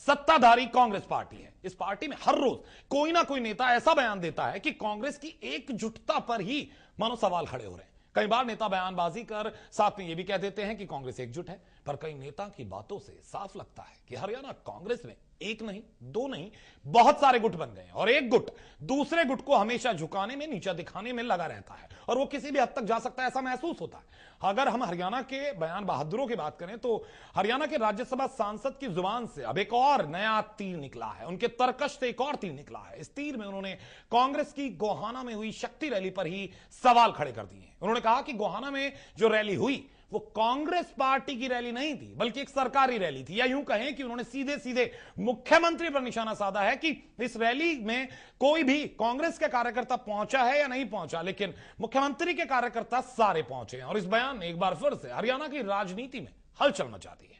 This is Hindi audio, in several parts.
सत्ताधारी कांग्रेस पार्टी है। इस पार्टी में हर रोज कोई ना कोई नेता ऐसा बयान देता है कि कांग्रेस की एकजुटता पर ही मानो सवाल खड़े हो रहे हैं। कई बार नेता बयानबाजी कर साथ में यह भी कह देते हैं कि कांग्रेस एकजुट है, पर कई नेता की बातों से साफ लगता है कि हरियाणा कांग्रेस में एक नहीं, दो नहीं, बहुत सारे गुट बन गए हैं और एक गुट दूसरे गुट को हमेशा झुकाने में, नीचा दिखाने में लगा रहता है और वो किसी भी हद तक जा सकता है, ऐसा महसूस होता है। अगर हम हरियाणा के बयान बहादुरों की बात करें तो हरियाणा के राज्यसभा सांसद की जुबान से अब एक और नया तीर निकला है, उनके तरकश से एक और तीर निकला है। इस तीर में उन्होंने कांग्रेस की गोहाना में हुई शक्ति रैली पर ही सवाल खड़े कर दिए हैं। उन्होंने कहा कि गोहाना में जो रैली हुई वो कांग्रेस पार्टी की रैली नहीं थी, बल्कि एक सरकारी रैली थी, या यूं कहें कि उन्होंने सीधे सीधे मुख्यमंत्री पर निशाना साधा है कि इस रैली में कोई भी कांग्रेस के कार्यकर्ता पहुंचा है या नहीं पहुंचा, लेकिन मुख्यमंत्री के कार्यकर्ता सारे पहुंचे हैं। और इस बयान ने एक बार फिर से हरियाणा की राजनीति में हलचल मचा दी है।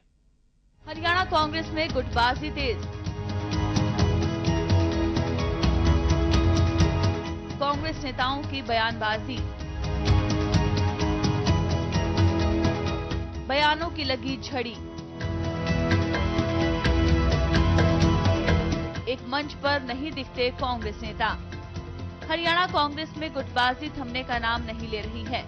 हरियाणा कांग्रेस में गुटबाजी तेज। कांग्रेस नेताओं की बयानबाजी, बयानों की लगी झड़ी। एक मंच पर नहीं दिखते कांग्रेस नेता। हरियाणा कांग्रेस में गुटबाजी थमने का नाम नहीं ले रही है।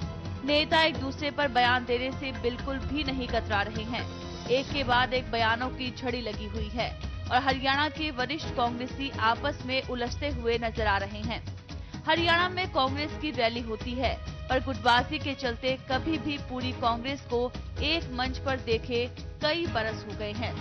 नेता एक दूसरे पर बयान देने से बिल्कुल भी नहीं कतरा रहे हैं। एक के बाद एक बयानों की झड़ी लगी हुई है और हरियाणा के वरिष्ठ कांग्रेसी आपस में उलझते हुए नजर आ रहे हैं। हरियाणा में कांग्रेस की रैली होती है, पर गुटबाजी के चलते कभी भी पूरी कांग्रेस को एक मंच पर देखे कई बरस हो गए हैं।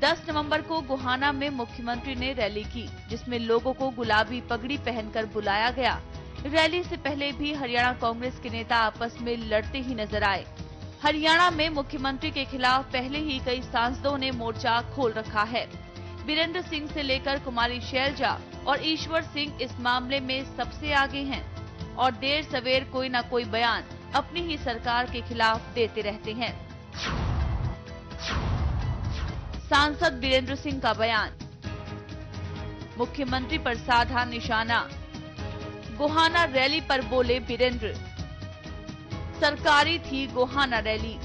10 नवंबर को गोहाना में मुख्यमंत्री ने रैली की, जिसमें लोगों को गुलाबी पगड़ी पहनकर बुलाया गया। रैली से पहले भी हरियाणा कांग्रेस के नेता आपस में लड़ते ही नजर आए। हरियाणा में मुख्यमंत्री के खिलाफ पहले ही कई सांसदों ने मोर्चा खोल रखा है। वीरेंद्र सिंह से लेकर कुमारी शैलजा और ईश्वर सिंह इस मामले में सबसे आगे हैं और देर सवेर कोई न कोई बयान अपनी ही सरकार के खिलाफ देते रहते हैं। सांसद वीरेंद्र सिंह का बयान, मुख्यमंत्री पर साधा निशाना। गोहाना रैली पर बोले वीरेंद्र, सरकारी थी गोहाना रैली।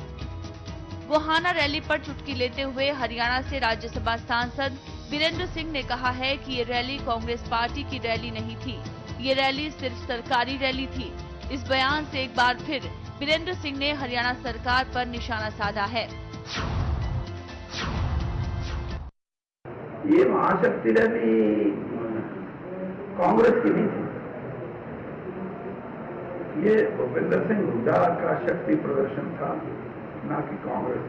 गोहाना रैली पर चुटकी लेते हुए हरियाणा से राज्यसभा सांसद वीरेंद्र सिंह ने कहा है कि ये रैली कांग्रेस पार्टी की रैली नहीं थी, ये रैली सिर्फ सरकारी रैली थी। इस बयान से एक बार फिर वीरेंद्र सिंह ने हरियाणा सरकार पर निशाना साधा है। ये महाशक्ति रैली कांग्रेस की नहीं थी, ये भूपेंद्र सिंह हुड्डा का शक्ति प्रदर्शन था, ना कि कांग्रेस।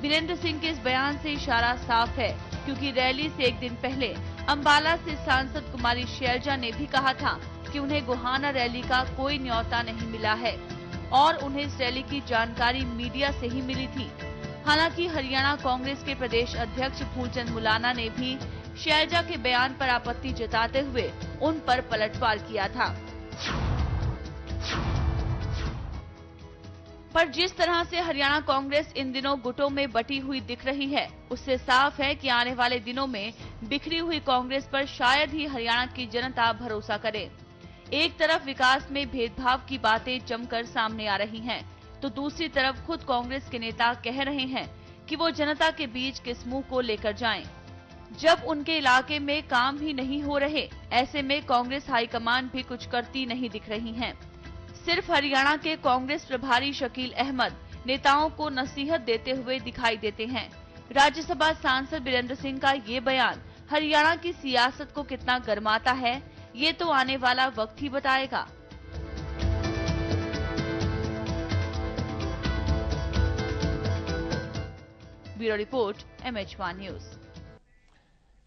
वीरेंद्र सिंह के इस बयान से इशारा साफ है, क्योंकि रैली से एक दिन पहले अंबाला से सांसद कुमारी शैलजा ने भी कहा था कि उन्हें गोहाना रैली का कोई न्योता नहीं मिला है और उन्हें इस रैली की जानकारी मीडिया से ही मिली थी। हालांकि हरियाणा कांग्रेस के प्रदेश अध्यक्ष फूलचंद मुलाना ने भी शैलजा के बयान पर आपत्ति जताते हुए उन पर पलटवार किया था। पर जिस तरह से हरियाणा कांग्रेस इन दिनों गुटों में बटी हुई दिख रही है, उससे साफ है कि आने वाले दिनों में बिखरी हुई कांग्रेस पर शायद ही हरियाणा की जनता भरोसा करे। एक तरफ विकास में भेदभाव की बातें जमकर सामने आ रही हैं, तो दूसरी तरफ खुद कांग्रेस के नेता कह रहे हैं कि वो जनता के बीच किस मुंह को लेकर जाएं। जब उनके इलाके में काम ही नहीं हो रहे, ऐसे में कांग्रेस हाईकमान भी कुछ करती नहीं दिख रही है। सिर्फ हरियाणा के कांग्रेस प्रभारी शकील अहमद नेताओं को नसीहत देते हुए दिखाई देते हैं। राज्यसभा सांसद वीरेंद्र सिंह का ये बयान हरियाणा की सियासत को कितना गरमाता है, ये तो आने वाला वक्त ही बताएगा। Bureau report, MH1 news.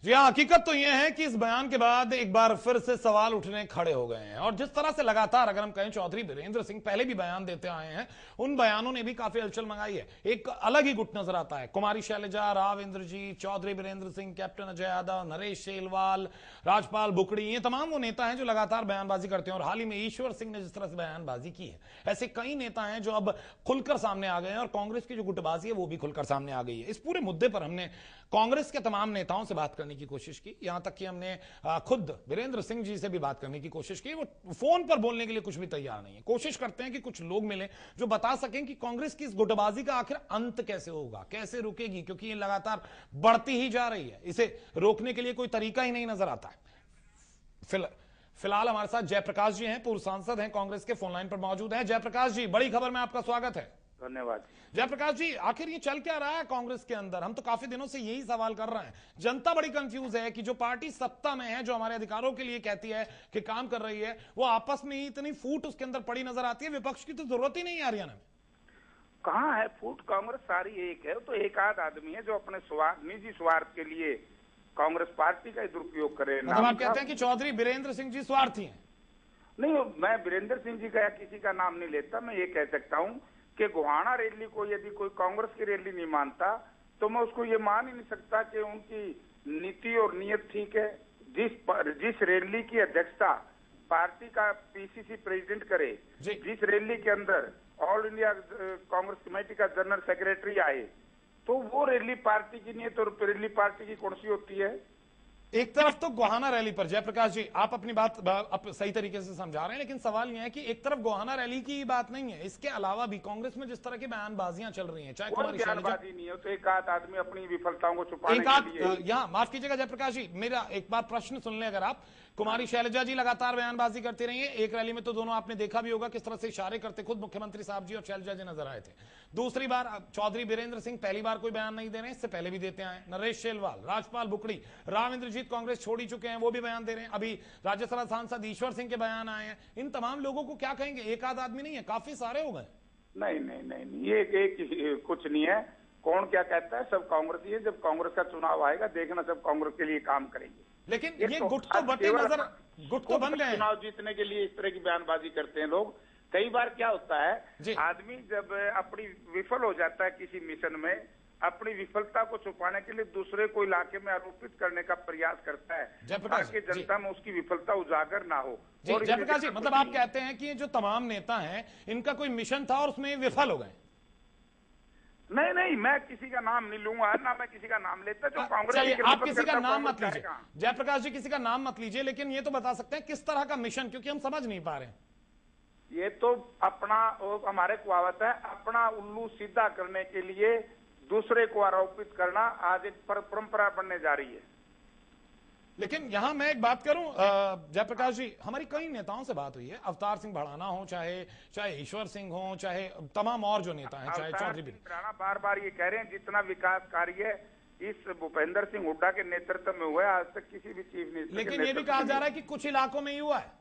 जी हाँ, हकीकत तो यह है कि इस बयान के बाद एक बार फिर से सवाल उठने खड़े हो गए हैं और जिस तरह से लगातार अगर हम कहें चौधरी वीरेंद्र सिंह पहले भी बयान देते आए हैं, उन बयानों ने भी काफी हलचल मंगाई है। एक अलग ही गुट नजर आता है। कुमारी शैलजा, राव इंद्रजीत, चौधरी वीरेंद्र सिंह, कैप्टन अजय यादव, नरेश सेलवाल, राजपाल बुकड़ी, ये तमाम वो नेता हैं जो लगातार बयानबाजी करते हैं और हाल ही में ईश्वर सिंह ने जिस तरह से बयानबाजी की है, ऐसे कई नेता हैं जो अब खुलकर सामने आ गए हैं और कांग्रेस की जो गुटबाजी है वो भी खुलकर सामने आ गई है। इस पूरे मुद्दे पर हमने कांग्रेस के तमाम नेताओं से बात करने करने की कोशिश की, यहां तक कि हमने खुद वीरेंद्र सिंह जी से भी बात करने की कोशिश की। वो फोन पर बोलने के लिए कुछ भी तैयार नहीं है। कोशिश करते हैं कि कुछ लोग मिले जो बता सकें कि कांग्रेस की इस गुटबाजी का आखिर अंत कैसे होगा, कैसे रुकेगी, क्योंकि ये लगातार बढ़ती ही जा रही है। इसे रोकने के लिए कोई तरीका ही नहीं नजर आता है। फिलहाल हमारे साथ जयप्रकाश जी हैं, पूर्व सांसद हैं कांग्रेस के, फोन लाइन पर मौजूद हैं। जयप्रकाश जी, बड़ी खबर में आपका स्वागत है। धन्यवाद। जयप्रकाश जी, आखिर ये चल क्या रहा है कांग्रेस के अंदर? हम तो काफी दिनों से यही सवाल कर रहे हैं। जनता बड़ी कंफ्यूज है कि जो पार्टी सत्ता में है, जो हमारे अधिकारों के लिए कहती है कि काम कर रही है, वो आपस में ही इतनी फूट उसके अंदर पड़ी नजर आती है। विपक्ष की तो जरूरत ही नहीं है हरियाणा में। कहाँ है फूट? कांग्रेस सारी एक है। तो एक आध आदमी है जो अपने निजी स्वार्थ के लिए कांग्रेस पार्टी का दुरुपयोग करे। मतलब आप कहते हैं कि चौधरी वीरेंद्र सिंह जी स्वार्थी हैं? नहीं, मैं वीरेंद्र सिंह जी का या किसी का नाम नहीं लेता। मैं ये कह सकता हूँ कि गोहाना रैली को यदि कोई कांग्रेस की रैली नहीं मानता तो मैं उसको ये मान ही नहीं सकता कि उनकी नीति और नियत ठीक है। जिस रैली की अध्यक्षता पार्टी का पीसीसी प्रेसिडेंट करे, जिस रैली के अंदर ऑल इंडिया कांग्रेस कमेटी का जनरल सेक्रेटरी आए, तो वो रैली पार्टी की नियत और रैली पार्टी की कौन सी होती है? एक तरफ तो गोहाना रैली पर जयप्रकाश जी आप अपनी बात सही तरीके से समझा रहे हैं, लेकिन सवाल यह है कि एक तरफ गोहाना रैली की बात नहीं है, इसके अलावा भी कांग्रेस में जिस तरह की बयानबाजियां चल रही हैं, चाहे कुमारी बयानबाजी नहीं है तो एक आध आदमी अपनी विफलताओं को छुपाने के लिए यहाँ माफ कीजिएगा जयप्रकाश जी, मेरा एक बार प्रश्न सुन ले। अगर आप, कुमारी शैलजा जी लगातार बयानबाजी करती रही है। एक रैली में तो दोनों आपने देखा भी होगा किस तरह से इशारे करते खुद मुख्यमंत्री साहब जी और शैलजा जी नजर आए थे। दूसरी बार चौधरी वीरेंद्र सिंह पहली बार कोई बयान नहीं दे रहे हैं, इससे पहले भी देते आए। नरेश शेलवाल, राजपाल बुकड़ी, राम इंद्रजीत कांग्रेस छोड़ ही चुके हैं, वो भी बयान दे रहे हैं। अभी राज्यसभा सांसद ईश्वर सिंह के बयान आए हैं। इन तमाम लोगों को क्या कहेंगे? एक आध आदमी नहीं है, काफी सारे हो गए। नहीं नहीं नहीं, नहीं। ये कुछ नहीं है। कौन क्या कहता है? सब कांग्रेस ही है। जब कांग्रेस का चुनाव आएगा देखना, सब कांग्रेस के लिए काम करेंगे। लेकिन ये गुट तो बटे नजर, गुट तो बन गए। चुनाव जीतने के लिए इस तरह की बयानबाजी करते हैं लोग। कई बार क्या होता है, आदमी जब अपनी विफल हो जाता है किसी मिशन में, अपनी विफलता को छुपाने के लिए दूसरे को इलाके में आरोपित करने का प्रयास करता है ताकि जनता में उसकी विफलता उजागर ना हो। जयप्रकाश जी, मतलब आप कहते हैं कि जो तमाम नेता हैं इनका कोई मिशन था और उसमें विफल हो गए? नहीं नहीं, मैं किसी का नाम नहीं लूंगा, ना मैं किसी का नाम लेता। जो कांग्रेस, आप किसी का नाम मत लीजिए जयप्रकाश जी, किसी का नाम मत लीजिए, लेकिन ये तो बता सकते हैं किस तरह का मिशन, क्योंकि हम समझ नहीं पा रहे हैं। ये तो अपना, हमारे को आवत है, अपना उल्लू सीधा करने के लिए दूसरे को आरोपित करना आज एक परंपरा बनने जा रही है। लेकिन यहां मैं एक बात करूं जयप्रकाश जी, हमारी कई नेताओं से बात हुई है, अवतार सिंह भड़ाना हो, चाहे ईश्वर सिंह हो, चाहे तमाम और जो नेता हैं, चाहे चौधरी भड़ाना बार बार ये कह रहे हैं जितना विकास कार्य इस भूपेंद्र सिंह हुड्डा के नेतृत्व में हुआ है आज तक किसी भी चीफ मिनिस्टर। लेकिन ये भी कहा जा रहा है कि कुछ इलाकों में ही हुआ है।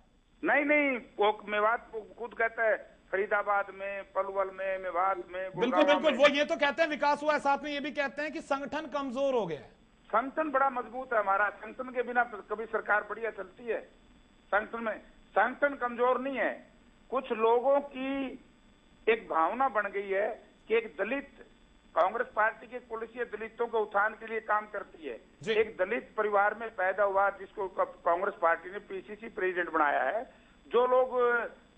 नहीं नहीं, वो मेवात खुद कहता है, फरीदाबाद में, पलवल में, मेवात में। बिल्कुल बिल्कुल, वो ये तो कहते हैं विकास हुआ है, साथ में ये भी कहते हैं कि संगठन कमजोर हो गया है। संगठन बड़ा मजबूत है हमारा। संगठन के बिना कभी सरकार बढ़िया चलती है? संगठन कमजोर नहीं है। कुछ लोगों की एक भावना बन गई है कि एक दलित, कांग्रेस पार्टी की पॉलिसी दलितों के उत्थान के लिए काम करती है। एक दलित परिवार में पैदा हुआ जिसको कांग्रेस पार्टी ने पीसीसी प्रेसिडेंट बनाया है। जो लोग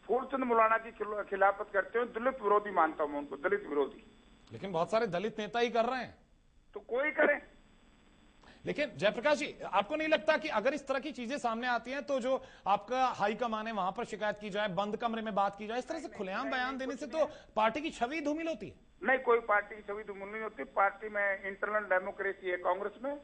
फूलचंद मुलाना की खिलाफत करते हैं, दलित विरोधी मानता हूं उनको, दलित विरोधी। लेकिन बहुत सारे दलित नेता ही कर रहे हैं, तो कोई करे। लेकिन जयप्रकाश जी, आपको नहीं लगता कि अगर इस तरह की चीजें सामने आती हैं तो जो आपका हाईकमान है वहां पर शिकायत की जाए, बंद कमरे में बात की जाए, इस तरह से खुलेआम बयान देने से तो पार्टी की छवि धूमिल होती है? नहीं, कोई पार्टी की छवि धूमिल नहीं होती। पार्टी में इंटरनल डेमोक्रेसी है। कांग्रेस में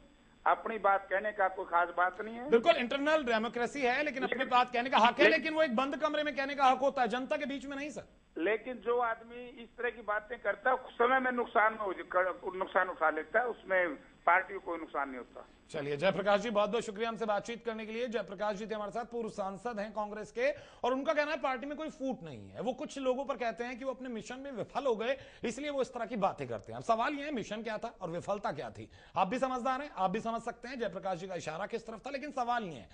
अपनी बात कहने का कोई खास बात नहीं है। बिल्कुल इंटरनल डेमोक्रेसी है, लेकिन अपनी बात कहने का हक है, लेकिन वो एक बंद कमरे में कहने का हक होता है, जनता के बीच में नहीं सर। लेकिन जो आदमी इस तरह की बातें करता है समय में नुकसान उठा लेता है, उसमें पार्टी को कोई नुकसान नहीं होता। चलिए जयप्रकाश जी, बहुत बहुत शुक्रिया हमसे बातचीत करने के लिए। जयप्रकाश जी थे हमारे साथ, पूर्व सांसद हैं कांग्रेस के, और उनका कहना है पार्टी में कोई फूट नहीं है। वो कुछ लोगों पर कहते हैं कि वो अपने मिशन में विफल हो गए, इसलिए वो इस तरह की बातें करते हैं। अब सवाल यह है मिशन क्या था और विफलता क्या थी? आप भी समझदार हैं, आप भी समझ सकते हैं जयप्रकाश जी का इशारा किस तरफ था। लेकिन सवाल ये है,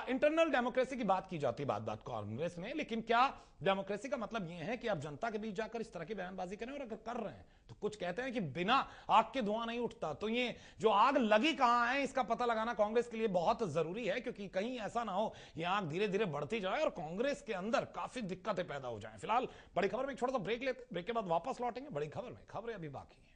इंटरनल डेमोक्रेसी की बात की जाती बात कांग्रेस में, लेकिन क्या डेमोक्रेसी का मतलब यह है कि आप जनता के बीच जाकर इस तरह की बयानबाजी करें? और अगर कर रहे हैं तो कुछ कहते हैं कि बिना आग के धुआं नहीं उठता, तो ये जो आग लगी कहां है इसका पता लगाना कांग्रेस के लिए बहुत जरूरी है, क्योंकि कहीं ऐसा ना हो ये आग धीरे धीरे बढ़ती जाए और कांग्रेस के अंदर काफी दिक्कतें पैदा हो जाएं। फिलहाल बड़ी खबर में एक छोटा सा ब्रेक लेते हैं, ब्रेक के बाद वापस लौटेंगे बड़ी खबर में। खबरें अभी बाकी हैं।